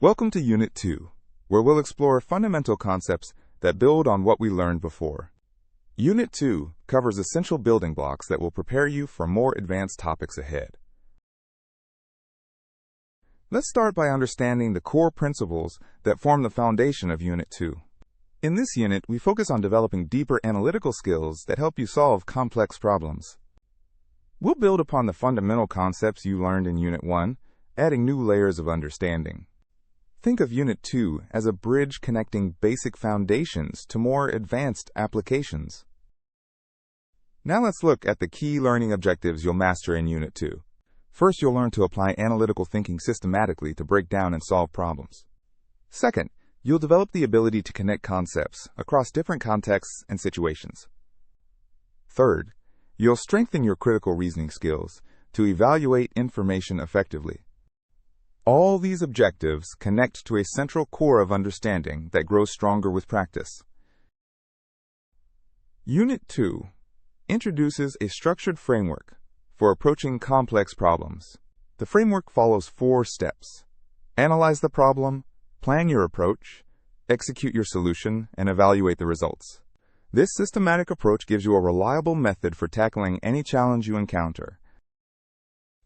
Welcome to Unit 2, where we'll explore fundamental concepts that build on what we learned before. Unit 2 covers essential building blocks that will prepare you for more advanced topics ahead. Let's start by understanding the core principles that form the foundation of Unit 2. In this unit, we focus on developing deeper analytical skills that help you solve complex problems. We'll build upon the fundamental concepts you learned in Unit 1, adding new layers of understanding. Think of Unit 2 as a bridge connecting basic foundations to more advanced applications. Now let's look at the key learning objectives you'll master in Unit 2. First, you'll learn to apply analytical thinking systematically to break down and solve problems. Second, you'll develop the ability to connect concepts across different contexts and situations. Third, you'll strengthen your critical reasoning skills to evaluate information effectively. All these objectives connect to a central core of understanding that grows stronger with practice. Unit 2 introduces a structured framework for approaching complex problems. The framework follows 4 steps. Analyze the problem, plan your approach, execute your solution, and evaluate the results. This systematic approach gives you a reliable method for tackling any challenge you encounter.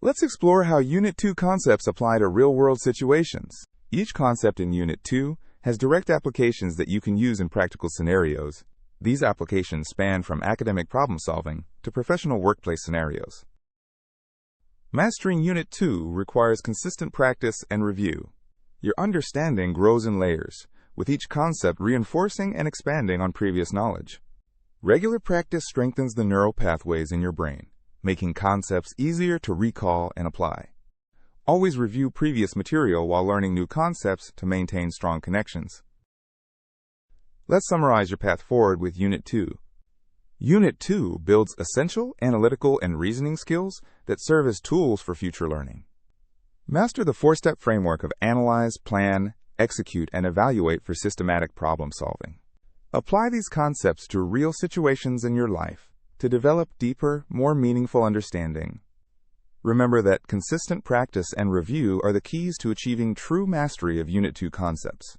Let's explore how Unit 2 concepts apply to real-world situations. Each concept in Unit 2 has direct applications that you can use in practical scenarios. These applications span from academic problem-solving to professional workplace scenarios. Mastering Unit 2 requires consistent practice and review. Your understanding grows in layers, with each concept reinforcing and expanding on previous knowledge. Regular practice strengthens the neural pathways in your brain, making concepts easier to recall and apply. Always review previous material while learning new concepts to maintain strong connections. Let's summarize your path forward with Unit 2. Unit 2 builds essential analytical and reasoning skills that serve as tools for future learning. Master the 4-step framework of analyze, plan, execute, and evaluate for systematic problem solving. Apply these concepts to real situations in your life to develop deeper, more meaningful understanding. Remember that consistent practice and review are the keys to achieving true mastery of Unit 2 concepts.